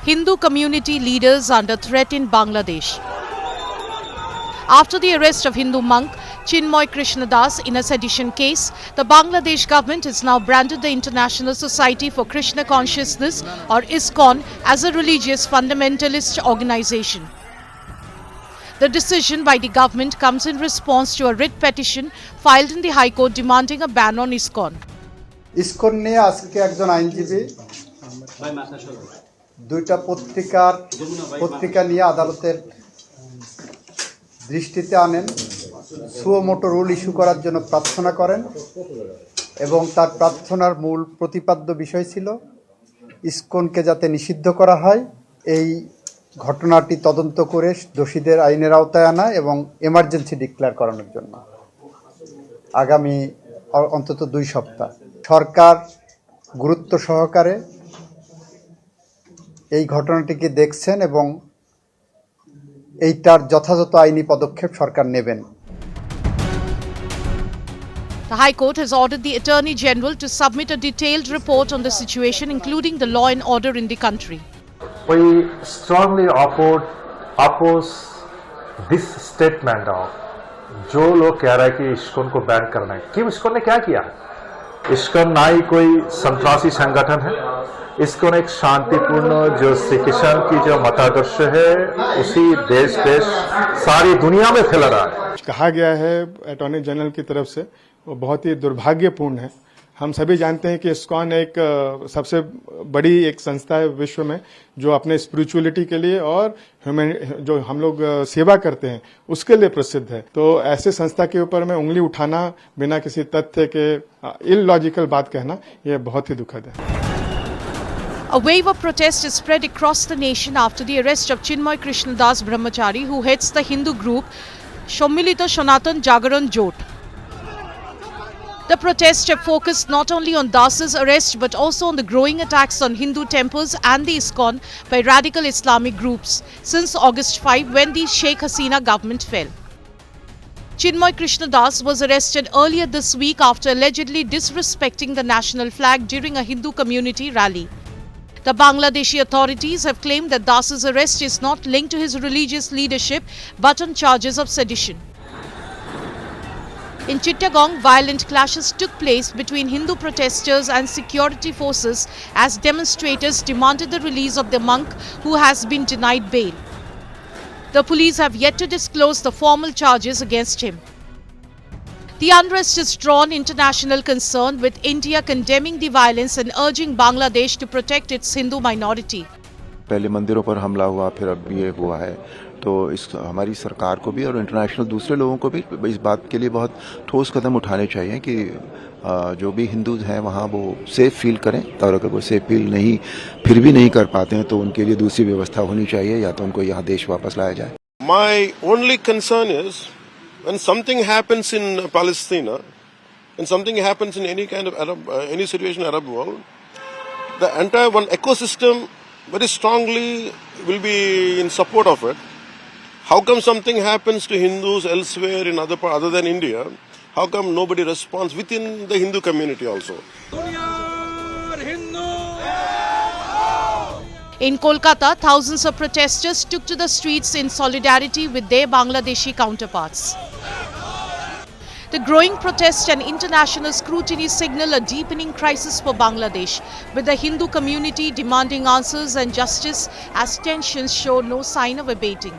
Hindu community leaders under threat in Bangladesh. After the arrest of Hindu monk Chinmoy Krishnadas in a sedition case, the Bangladesh government has now branded the International Society for Krishna Consciousness or ISKCON as a religious fundamentalist organization. The decision by the government comes in response to a writ petition filed in the High Court demanding a ban on ISKCON. ISKCON নিয়ে আজকে একজন আইনজীবী দুইটা পত্রিকা নিয়ে আদালতের দৃষ্টিতে আনেন, সুও মোটো রুল ইস্যু করার জন্য প্রার্থনা করেন এবং তার প্রার্থনার মূল প্রতিপাদ্য বিষয় ছিল ইসকনকে যাতে নিষিদ্ধ করা হয়, এই ঘটনাটি তদন্ত করে দোষীদের আইনের আওতায় আনা এবং এমার্জেন্সি ডিক্লেয়ার করানোর জন্য আগামী অন্তত 2 সপ্তাহ সরকার গুরুত্ব সহকারে এই ঘটনাটিকে দেখছেন এবং এইটার যথাযথ আইনি পদক্ষেপ সরকার নেবেন। The High Court has ordered the Attorney General to submit a detailed report on the situation, including the law and order in the country. We strongly oppose this statement of जो लोग कह रहा है कि इस्कॉन को ban करना है। क्यों? इस्कॉन ने क्या किया? इस्कॉन ना ही कोई संतरासी संगठन है, इस्कॉन एक शांतिपूर्ण जो सिखिज्म की जो मतादर्श है उसी देश सारी दुनिया में फैला रहा है। कहा गया है अटॉर्नी जनरल की तरफ से वो बहुत ही दुर्भाग्यपूर्ण है। हम सभी जानते हैं कि इस्कॉन एक सबसे बड़ी एक संस्था है विश्व में जो अपने स्पिरिचुअलिटी के लिए और जो हम लोग सेवा करते हैं उसके लिए प्रसिद्ध है। तो ऐसे संस्था के ऊपर में उंगली उठाना बिना किसी तथ्य के इलॉजिकल बात कहना यह बहुत ही दुखद है। A wave of protest is spread across the nation after the arrest of Chinmoy Krishnadas Brahmachari, who heads the Hindu group Shommilito Sanatan Jagaran Jot. The protests have focused not only on Das's arrest but also on the growing attacks on Hindu temples and the ISKCON by radical Islamic groups since August 5, when the Sheikh Hasina government fell. Chinmoy Krishnadas was arrested earlier this week after allegedly disrespecting the national flag during a Hindu community rally. The Bangladeshi authorities have claimed that Das's arrest is not linked to his religious leadership but on charges of sedition. In Chittagong, violent clashes took place between Hindu protesters and security forces as demonstrators demanded the release of the monk who has been denied bail. The police have yet to disclose the formal charges against him. The unrest has drawn international concern, with India condemning the violence and urging Bangladesh to protect its Hindu minority. पहले मंदिरों पर हमला हुआ, फिर अब ये हुआ है, तो इस हमारी सरकार को भी और इंटरनेशनल दूसरे लोगों को भी इस बात के लिए बहुत ठोस कदम उठाने चाहिए कि जो भी हिंदूज हैं वहाँ वो सेफ फील करें, और अगर वो सेफ फील फिर भी नहीं कर पाते हैं तो उनके लिए दूसरी व्यवस्था होनी चाहिए, या तो उनको यहाँ देश वापस लाया जाए। My only concern is when something happens in Palestine, when something happens in any kind of any situation in Arab world, the entire one ecosystem very strongly will be in support of it. How come something happens to Hindus elsewhere in other than India? How come nobody responds within the Hindu community also? In Kolkata, thousands of protesters took to the streets in solidarity with their Bangladeshi counterparts. The growing protest and international scrutiny signal a deepening crisis for Bangladesh, with the Hindu community demanding answers and justice as tensions show no sign of abating.